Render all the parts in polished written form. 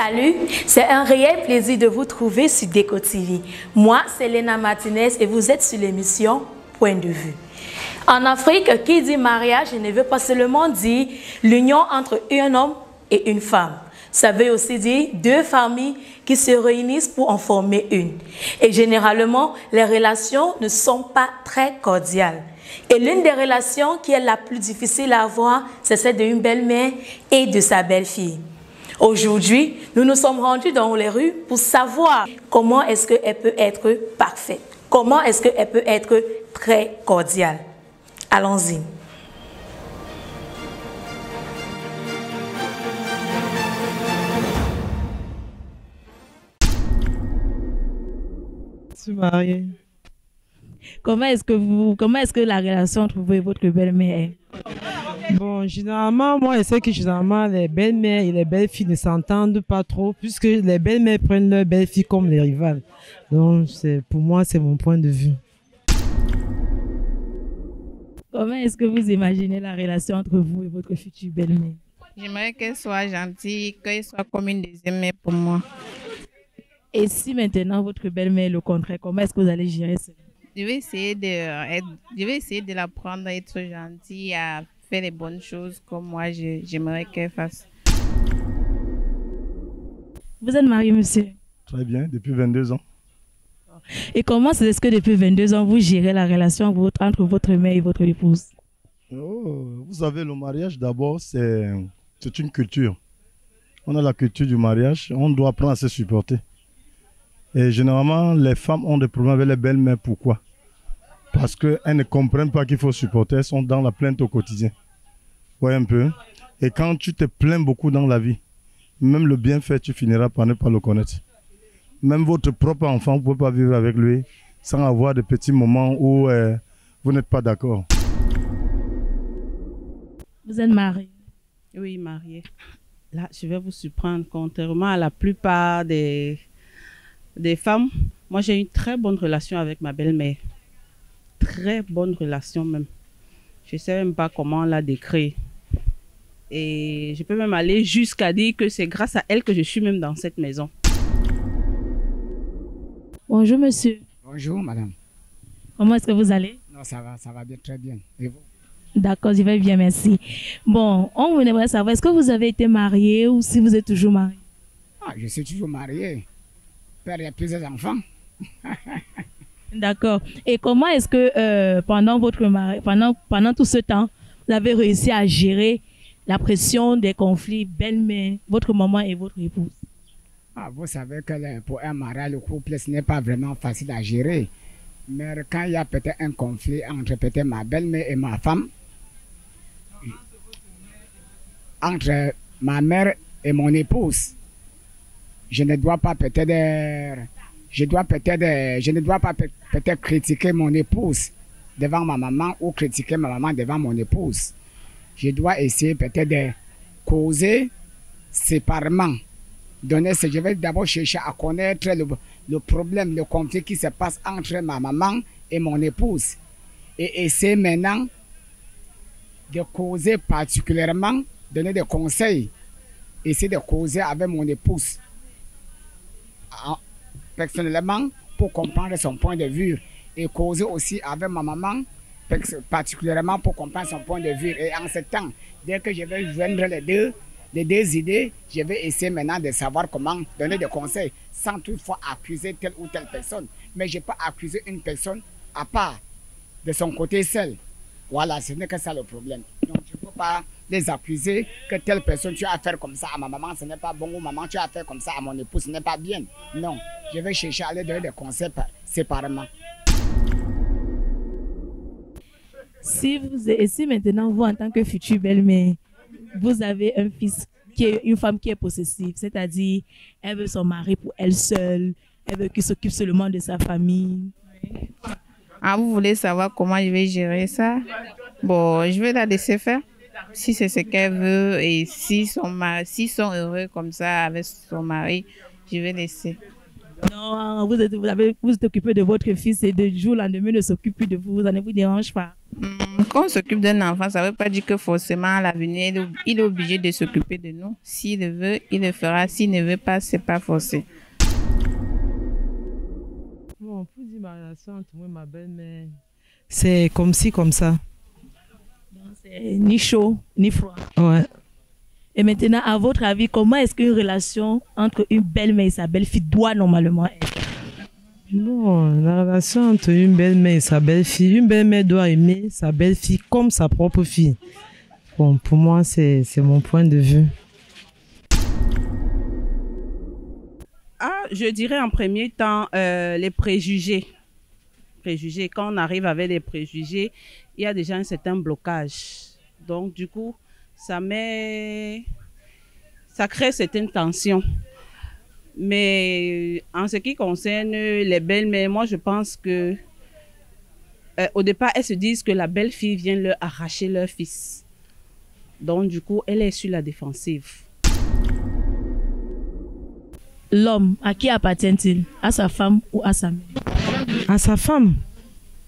Salut, c'est un réel plaisir de vous trouver sur Déco TV. Moi, c'est Léna Martinez et vous êtes sur l'émission Point de vue. En Afrique, qui dit mariage ne veut pas seulement dire l'union entre un homme et une femme. Ça veut aussi dire deux familles qui se réunissent pour en former une. Et généralement, les relations ne sont pas très cordiales. Et l'une des relations qui est la plus difficile à avoir, c'est celle d'une belle-mère et de sa belle-fille. Aujourd'hui, nous nous sommes rendus dans les rues pour savoir comment est-ce qu'elle peut être parfaite. Comment est-ce qu'elle peut être très cordiale. Allons-y. Je suis mariée. Comment est-ce que la relation entre vous et votre belle-mère est? Bon, généralement, moi, je sais que généralement, les belles-mères et les belles-filles ne s'entendent pas trop, puisque les belles-mères prennent leurs belles-filles comme les rivales. Donc, pour moi, c'est mon point de vue. Comment est-ce que vous imaginez la relation entre vous et votre future belle-mère? J'aimerais qu'elle soit gentille, qu'elle soit comme une deuxième mère pour moi. Et si maintenant votre belle-mère est le contraire, comment est-ce que vous allez gérer ça? Je vais essayer de l'apprendre à être gentille, à faire les bonnes choses comme moi j'aimerais qu'elle fasse. Vous êtes marié, monsieur? Très bien, depuis 22 ans. Et comment est-ce que depuis 22 ans, vous gérez la relation entre votre mère et votre épouse? Oh, vous savez, le mariage, d'abord, c'est une culture. On a la culture du mariage, on doit apprendre à se supporter. Et généralement, les femmes ont des problèmes avec les belles-mères. Pourquoi? Parce qu'elles ne comprennent pas qu'il faut supporter. Elles sont dans la plainte au quotidien. Vous voyez un peu? Et quand tu te plains beaucoup dans la vie, même le bienfait, tu finiras par ne pas le connaître. Même votre propre enfant, vous ne pouvez pas vivre avec lui sans avoir des petits moments où vous n'êtes pas d'accord. Vous êtes marié? Oui, marié. Là, je vais vous surprendre. Contrairement à la plupart des femmes, moi j'ai une très bonne relation avec ma belle-mère. Très bonne relation même. Je ne sais même pas comment la décrire. Et je peux même aller jusqu'à dire que c'est grâce à elle que je suis même dans cette maison. Bonjour monsieur. Bonjour madame. Comment est-ce que vous allez? Non, ça va bien, très bien. Et vous? D'accord, je vais bien, merci. Bon, on aimerait savoir, est-ce que vous avez été marié ou si vous êtes toujours marié? Ah, je suis toujours marié. Père, il y a plusieurs enfants. D'accord. Et comment est-ce que pendant votre mariage, pendant tout ce temps, vous avez réussi à gérer la pression des conflits belle-mère, votre maman et votre épouse? Ah, vous savez que pour un mariage, le couple, ce n'est pas vraiment facile à gérer. Mais quand il y a peut-être un conflit entre peut-être ma belle-mère et ma femme, entre ma mère et mon épouse, je ne dois pas peut-être critiquer mon épouse devant ma maman ou critiquer ma maman devant mon épouse. Je dois essayer peut-être de causer séparément. Je vais d'abord chercher à connaître le problème, le conflit qui se passe entre ma maman et mon épouse. Et essayer maintenant de causer particulièrement, donner des conseils, essayer de causer avec mon épouse. Personnellement, pour comprendre son point de vue et causer aussi avec ma maman, particulièrement pour comprendre son point de vue. Et en ce temps, dès que je vais joindre les deux idées, je vais essayer maintenant de savoir comment donner des conseils sans toutefois accuser telle ou telle personne. Mais je peux accuser une personne à part de son côté seul. Voilà, ce n'est que ça le problème. Donc je ne peux pas les accuser que telle personne, tu as affaire comme ça à ma maman, ce n'est pas bon, ou maman, tu as affaire comme ça à mon épouse, ce n'est pas bien. Non, je vais chercher à leur donner des conseils séparément. Si maintenant, vous, en tant que future belle-mère, vous avez un fils une femme qui est possessive, c'est-à-dire, elle veut son mari pour elle seule, elle veut qu'il s'occupe seulement de sa famille. Ah, vous voulez savoir comment je vais gérer ça? Bon, je vais la laisser faire. Si c'est ce qu'elle veut et s'ils sont heureux comme ça avec son mari, je vais laisser. Non, vous êtes occupé de votre fils et de jour au lendemain ne s'occupe plus de vous, ça ne vous dérange pas? Quand on s'occupe d'un enfant, ça ne veut pas dire que forcément à l'avenir, il est obligé de s'occuper de nous. S'il le veut, il le fera. S'il ne veut pas, ce n'est pas forcé. Bon, pour dire ma relation entre moi et ma belle-mère, c'est comme ci, comme ça. C'est ni chaud, ni froid. Ouais. Et maintenant, à votre avis, comment est-ce qu'une relation entre une belle-mère et sa belle-fille doit normalement être? Bon, la relation entre une belle-mère et sa belle-fille, une belle-mère doit aimer sa belle-fille comme sa propre fille. Bon, pour moi, c'est mon point de vue. Ah, je dirais en premier temps les préjugés. Quand on arrive avec des préjugés, il y a déjà un certain blocage. Donc, du coup, ça crée certaines tensions. Mais en ce qui concerne les belles-mères, moi, je pense que au départ, elles se disent que la belle-fille vient leur arracher leur fils. Donc, du coup, elle est sur la défensive. L'homme, à qui appartient-il? À sa femme ou à sa mère? À sa femme,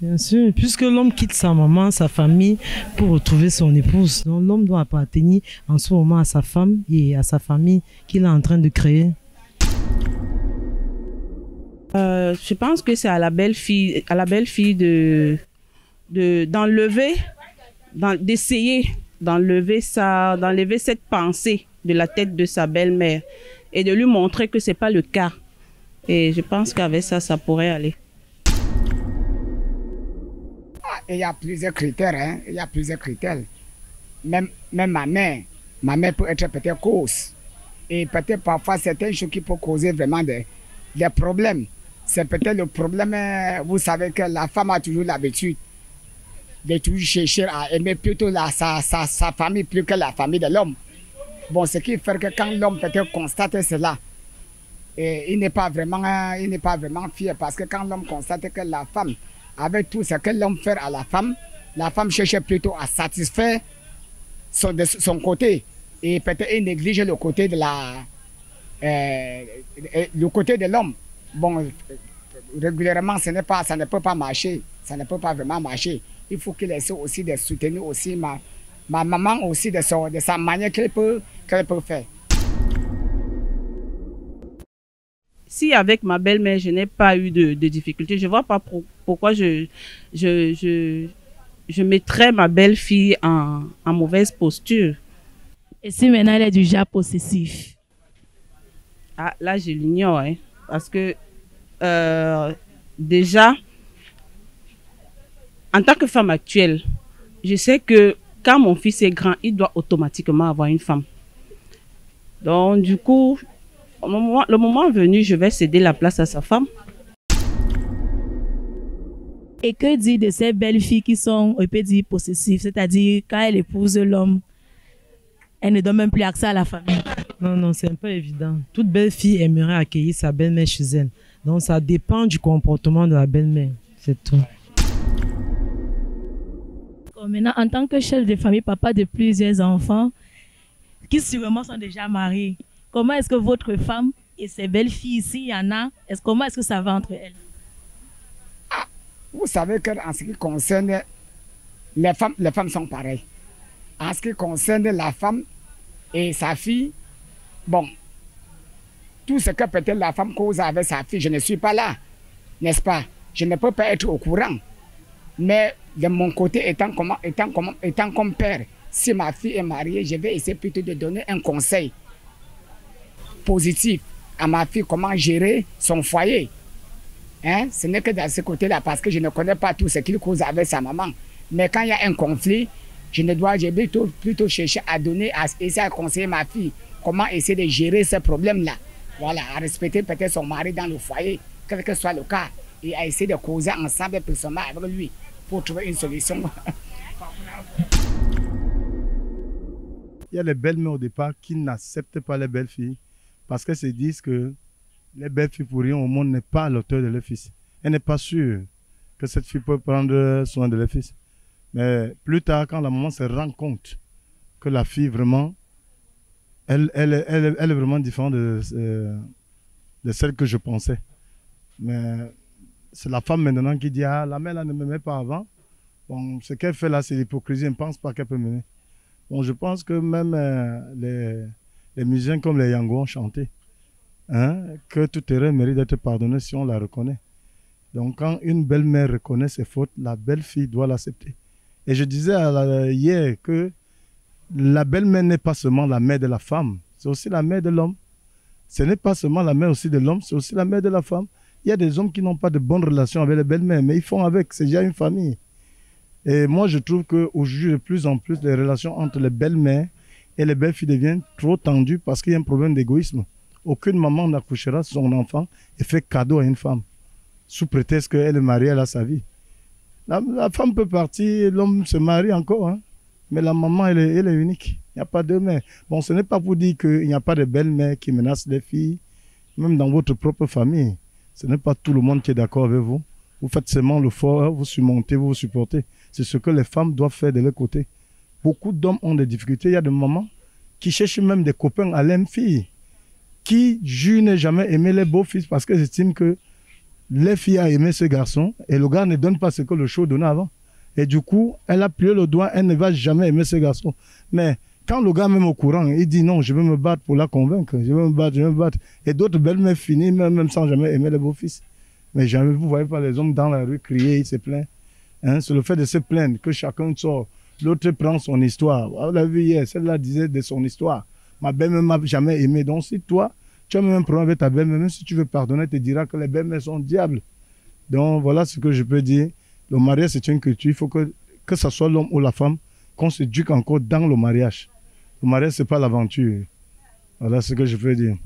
bien sûr, puisque l'homme quitte sa maman, sa famille pour retrouver son épouse. Donc l'homme doit appartenir en ce moment à sa femme et à sa famille qu'il est en train de créer. Je pense que c'est à la belle-fille d'essayer d'enlever cette pensée de la tête de sa belle-mère et de lui montrer que c'est pas le cas. Et je pense qu'avec ça, ça pourrait aller. Il y a plusieurs critères, hein. Il y a plusieurs critères. Même ma mère peut être peut-être cause. Et peut-être parfois certaines choses qui peuvent causer vraiment des problèmes. C'est peut-être le problème, vous savez que la femme a toujours l'habitude de toujours chercher à aimer plutôt sa famille plus que la famille de l'homme. Bon, ce qui fait que quand l'homme peut-être constate cela, et il n'est pas vraiment fier parce que quand l'homme constate que la femme, avec tout ce que l'homme fait à la femme cherche plutôt à satisfaire son côté et peut-être il néglige le côté de l'homme. Bon, régulièrement, ça ne peut pas marcher, ça ne peut pas vraiment marcher. Il faut qu'il essaie aussi de soutenir aussi ma maman aussi de sa manière qu'elle peut faire. Si avec ma belle-mère, je n'ai pas eu de difficultés, je ne vois pas pourquoi je mettrais ma belle-fille en mauvaise posture. Et si maintenant elle est du genre possessif? Ah, là, je l'ignore, hein, parce que déjà, en tant que femme actuelle, je sais que quand mon fils est grand, il doit automatiquement avoir une femme. Donc, du coup, le moment venu, je vais céder la place à sa femme. Et que dire de ces belles filles qui sont, on peut dire, possessives, c'est-à-dire quand elle épouse l'homme, elle ne donne même plus accès à la famille? Non, c'est un peu évident. Toute belle fille aimerait accueillir sa belle-mère chez elle. Donc ça dépend du comportement de la belle-mère, c'est tout. Maintenant, en tant que chef de famille, papa de plusieurs enfants, qui sûrement sont déjà mariés, comment est-ce que votre femme et ses belles-filles, s'il y en a, comment est-ce que ça va entre elles? Vous savez qu'en ce qui concerne les femmes sont pareilles. En ce qui concerne la femme et sa fille, bon, tout ce que peut-être la femme cause avec sa fille, je ne suis pas là, n'est-ce pas? Je ne peux pas être au courant. Mais de mon côté, étant comme père, si ma fille est mariée, je vais essayer plutôt de donner un conseil positif à ma fille, comment gérer son foyer. Hein? Ce n'est que dans ce côté-là, parce que je ne connais pas tout ce qu'il cause avec sa maman. Mais quand il y a un conflit, je vais plutôt chercher à essayer à conseiller ma fille, comment essayer de gérer ce problème-là. Voilà, à respecter peut-être son mari dans le foyer, quel que soit le cas, et à essayer de causer ensemble personnellement avec lui pour trouver une solution. Il y a les belles-mères au départ qui n'acceptent pas les belles-filles parce qu'elles se disent que les belles-filles pour rien au monde n'est pas l'auteur de leur fils. Elle n'est pas sûre que cette fille peut prendre soin de leur fils. Mais plus tard, quand la maman se rend compte que la fille vraiment, elle est vraiment différente de celle que je pensais. Mais c'est la femme maintenant qui dit « Ah, la mère là, ne m'aimait pas avant. » Bon, ce qu'elle fait là, c'est l'hypocrisie. Elle ne pense pas qu'elle peut mener. Bon, je pense que même les musiciens comme les Yango ont chanté, hein, que toute erreur mérite d'être pardonnée si on la reconnaît. Donc, quand une belle-mère reconnaît ses fautes, la belle-fille doit l'accepter. Et je disais hier que la belle-mère n'est pas seulement la mère de la femme, c'est aussi la mère de l'homme. Ce n'est pas seulement la mère aussi de l'homme, c'est aussi la mère de la femme. Il y a des hommes qui n'ont pas de bonnes relations avec les belles-mères, mais ils font avec, c'est déjà une famille. Et moi, je trouve qu'aujourd'hui, de plus en plus, les relations entre les belles-mères et les belles-filles deviennent trop tendues parce qu'il y a un problème d'égoïsme. Aucune maman n'accouchera son enfant et fait cadeau à une femme, sous prétexte qu'elle est mariée, elle a sa vie. La femme peut partir, l'homme se marie encore, hein, mais la maman, elle est unique. Il n'y a pas de mère. Bon, ce n'est pas pour dire qu'il n'y a pas de belles-mères qui menacent les filles, même dans votre propre famille. Ce n'est pas tout le monde qui est d'accord avec vous. Vous faites seulement le fort, vous surmontez, vous supportez. C'est ce que les femmes doivent faire de leur côté. Beaucoup d'hommes ont des difficultés. Il y a des mamans qui cherchent même des copains à leurs filles, qui jurent ne jamais aimer les beaux-fils parce qu'elles estiment que les filles ont aimé ce garçon et le gars ne donne pas ce que le show donnait avant. Et du coup, elle a plié le doigt, elle ne va jamais aimer ce garçon. Mais quand le gars même au courant, il dit non, je vais me battre pour la convaincre, je vais me battre, je vais me battre. Et d'autres belles-mères finissent même sans jamais aimer les beaux-fils. Mais jamais, vous ne voyez pas les hommes dans la rue crier, ils se plaignent. Hein, c'est le fait de se plaindre que chacun sort. L'autre prend son histoire. Vous l'avez vu hier, celle-là disait de son histoire. Ma belle-mère ne m'a jamais aimé. Donc si toi, tu as même un problème avec ta belle-mère, même si tu veux pardonner, tu te diras que les belles-mères sont diables. Donc voilà ce que je peux dire. Le mariage, c'est une culture. Il faut que ce soit l'homme ou la femme, qu'on s'éduque encore dans le mariage. Le mariage, ce n'est pas l'aventure. Voilà ce que je peux dire.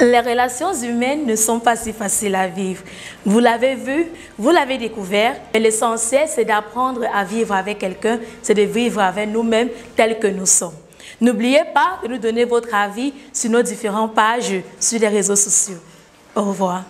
Les relations humaines ne sont pas si faciles à vivre. Vous l'avez vu, vous l'avez découvert. Mais l'essentiel, c'est d'apprendre à vivre avec quelqu'un, c'est de vivre avec nous-mêmes tels que nous sommes. N'oubliez pas de nous donner votre avis sur nos différentes pages sur les réseaux sociaux. Au revoir.